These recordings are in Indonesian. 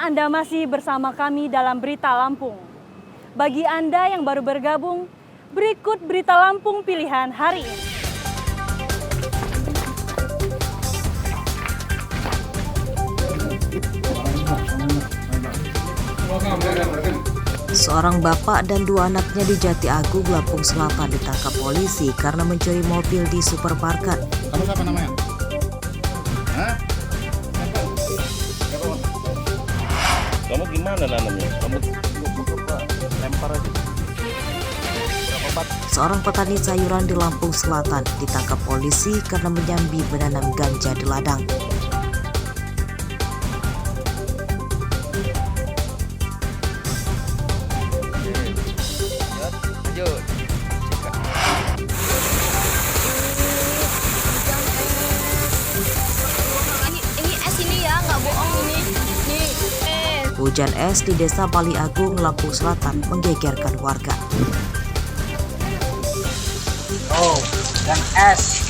Anda masih bersama kami dalam Berita Lampung. Bagi Anda yang baru bergabung, berikut Berita Lampung pilihan hari ini. Seorang bapak dan dua anaknya di Jati Agung, Lampung Selatan ditangkap polisi karena mencuri mobil di supermarket. Kamu siapa namanya? Hah? Kamu gimana nanamnya? Kamu lempar aja. Seorang petani sayuran di Lampung Selatan ditangkap polisi karena menyambi menanam ganja di ladang. Ini es ini ya, nggak bohong ini. Nih, Hujan es di Desa Bali Agung, Lampung Selatan menggegerkan warga. Oh, dan es.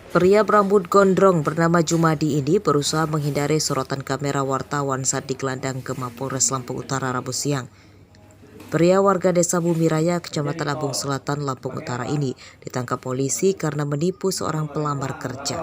Pria berambut gondrong bernama Jumadi ini berusaha menghindari sorotan kamera wartawan saat digelandang ke Mapolres Lampung Utara Rabu siang. Pria warga Desa Bumi Raya, Kecamatan Lampung Selatan, Lampung Utara ini ditangkap polisi karena menipu seorang pelamar kerja.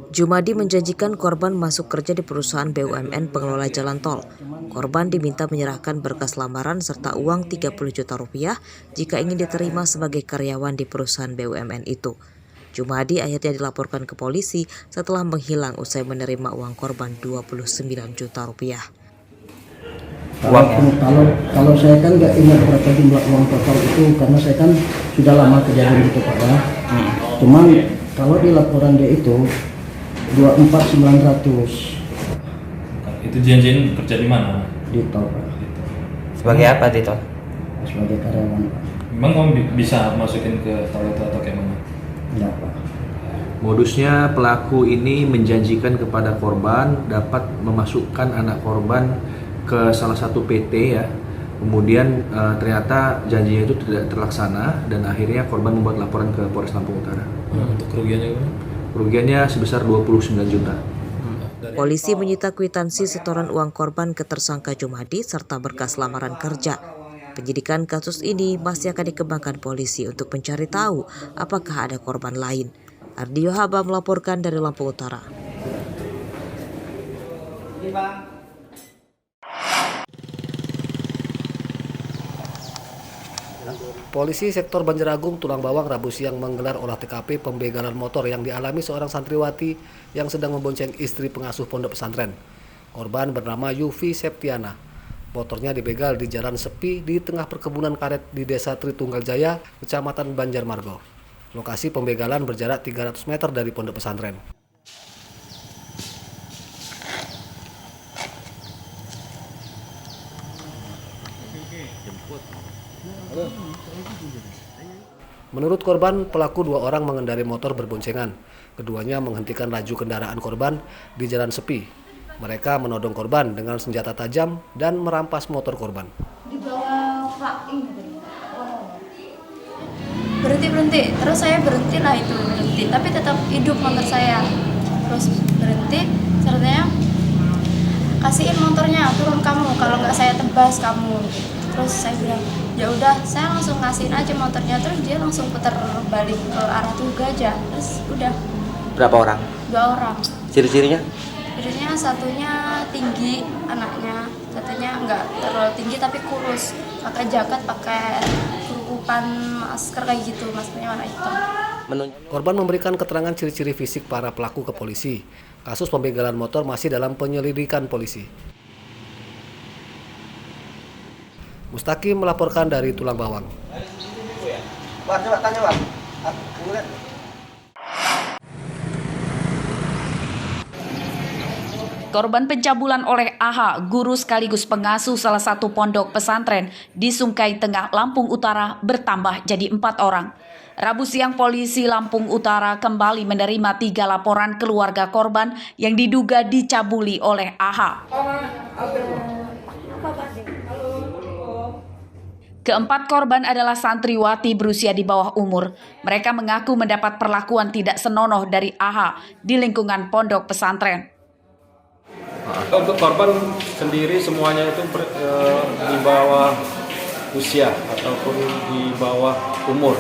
Jumadi menjanjikan korban masuk kerja di perusahaan BUMN pengelola jalan tol. Korban diminta menyerahkan berkas lamaran serta uang 30 juta rupiah jika ingin diterima sebagai karyawan di perusahaan BUMN itu. Jumadi akhirnya dilaporkan ke polisi setelah menghilang usai menerima uang korban 29 juta rupiah. Kalau saya kan nggak ingat berapa jumlah uang total itu karena saya kan sudah lama kejadian itu Pak ya. Cuman kalau di laporan dia itu 24.900. Itu janjian kerja di mana? Di tol Pak. Sebagai apa di tol? Sebagai karyawan Pak. Memang kamu bisa masukin ke tol itu atau kayak mana? Enggak Pak. Modusnya pelaku ini menjanjikan kepada korban dapat memasukkan anak korban ke salah satu PT ya. Kemudian ternyata janjinya itu tidak terlaksana dan akhirnya korban membuat laporan ke Polres Lampung Utara. Untuk kerugiannya gimana? Kerugiannya sebesar 29 juta. Polisi menyita kwitansi setoran uang korban ke tersangka Jumadi serta berkas lamaran kerja. Penyidikan kasus ini masih akan dikembangkan polisi untuk mencari tahu apakah ada korban lain. Ardio Haba melaporkan dari Lampung Utara. Polisi sektor Banjaragung Tulang Bawang Rabu siang menggelar olah TKP pembegalan motor yang dialami seorang santriwati yang sedang membonceng istri pengasuh pondok pesantren. Korban bernama Yufi Septiana. Motornya dibegal di jalan sepi di tengah perkebunan karet di Desa Tritunggal Jaya, Kecamatan Banjarmargo. Lokasi pembegalan berjarak 300 meter dari pondok pesantren. Menurut korban, pelaku dua orang mengendarai motor berboncengan. Keduanya menghentikan laju kendaraan korban di jalan sepi. Mereka menodong korban dengan senjata tajam dan merampas motor korban. di bawah Pak ini. Berhenti. Terus saya berhenti tapi tetap hidup motor saya. Terus berhenti, ceritanya kasihin motornya, turun kamu, kalau nggak saya tebas kamu. Terus saya bilang, ya udah, saya langsung kasihin aja motornya. Terus dia langsung putar balik ke arah Tuga aja. Terus udah. Berapa orang? 2 orang. Ciri-cirinya? Cirinya satunya tinggi anaknya, satunya nggak terlalu tinggi tapi kurus. Pakai jaket, pakai kerukupan masker kayak gitu, maskernya warna hitam. Korban memberikan keterangan ciri-ciri fisik para pelaku ke polisi. Kasus pembegalan motor masih dalam penyelidikan polisi. Mustaqim melaporkan dari Tulang Bawang. Coba tanya, Bang. korban pencabulan oleh AH, guru sekaligus pengasuh salah satu pondok pesantren di Sungkai Tengah, Lampung Utara bertambah jadi 4 orang. Rabu siang polisi Lampung Utara kembali menerima 3 laporan keluarga korban yang diduga dicabuli oleh AH. Keempat korban adalah santriwati berusia di bawah umur. Mereka mengaku mendapat perlakuan tidak senonoh dari AH di lingkungan pondok pesantren. Untuk korban sendiri semuanya itu di bawah usia ataupun di bawah umur.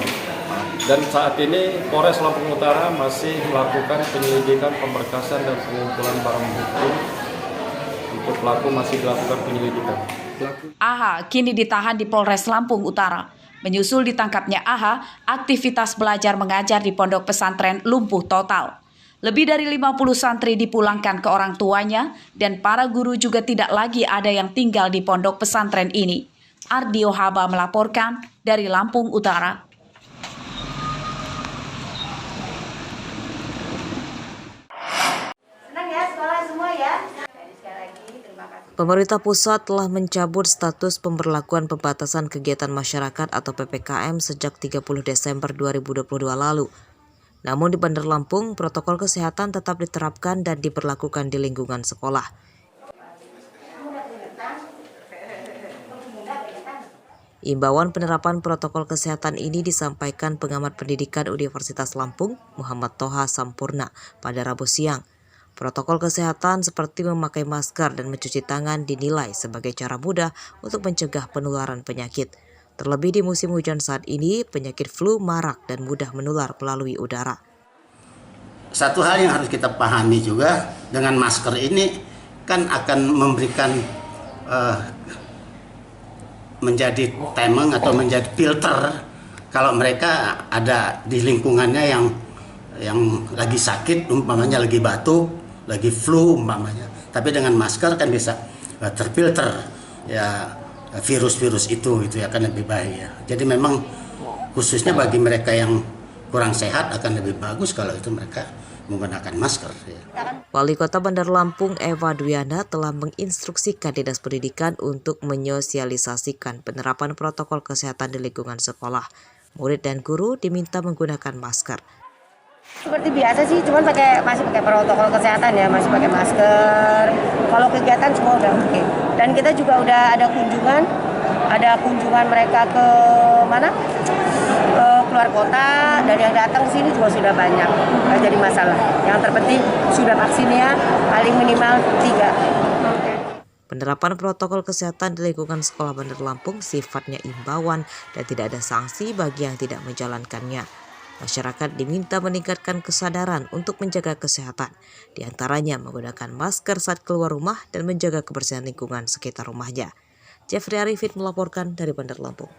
Dan saat ini Polres Lampung Utara masih melakukan penyelidikan, pemberkasan dan pengumpulan barang bukti. Untuk pelaku masih dilakukan penyelidikan. AH kini ditahan di Polres Lampung Utara. Menyusul ditangkapnya AH, aktivitas belajar mengajar di pondok pesantren lumpuh total. Lebih dari 50 santri dipulangkan ke orang tuanya dan para guru juga tidak lagi ada yang tinggal di pondok pesantren ini. Ardio Haba melaporkan dari Lampung Utara. Senang ya sekolah semua ya. Pemerintah pusat telah mencabut status pemberlakuan pembatasan kegiatan masyarakat atau PPKM sejak 30 Desember 2022 lalu. Namun di Bandar Lampung, protokol kesehatan tetap diterapkan dan diberlakukan di lingkungan sekolah. Imbauan penerapan protokol kesehatan ini disampaikan pengamat pendidikan Universitas Lampung, Muhammad Toha Sampurna, pada Rabu siang. Protokol kesehatan seperti memakai masker dan mencuci tangan dinilai sebagai cara mudah untuk mencegah penularan penyakit. Terlebih di musim hujan saat ini, penyakit flu marak dan mudah menular melalui udara. Satu hal yang harus kita pahami juga, dengan masker ini kan akan memberikan menjadi temeng atau menjadi filter kalau mereka ada di lingkungannya yang lagi sakit, umpamanya lagi batuk, lagi flu umpamanya. Tapi dengan masker kan bisa terfilter ya virus-virus itu ya, akan lebih baik ya. Jadi memang khususnya bagi mereka yang kurang sehat akan lebih bagus kalau itu mereka menggunakan masker ya. Wali Kota Bandar Lampung Eva Duyana telah menginstruksikan Dinas Pendidikan untuk menyosialisasikan penerapan protokol kesehatan di lingkungan sekolah. Murid dan guru diminta menggunakan masker. Seperti biasa sih, cuman masih pakai protokol kesehatan ya, masih pakai masker. Kalau kegiatan semua udah oke. Dan kita juga udah ada kunjungan mereka ke mana? Keluar kota, dan yang datang sini juga sudah banyak. Nggak jadi masalah. Yang terpenting sudah vaksinnya paling minimal 3. Penerapan protokol kesehatan di lingkungan sekolah Bandar Lampung sifatnya imbauan dan tidak ada sanksi bagi yang tidak menjalankannya. Masyarakat diminta meningkatkan kesadaran untuk menjaga kesehatan, di antaranya menggunakan masker saat keluar rumah dan menjaga kebersihan lingkungan sekitar rumahnya. Jeffrey Arifin melaporkan dari Bandar Lampung.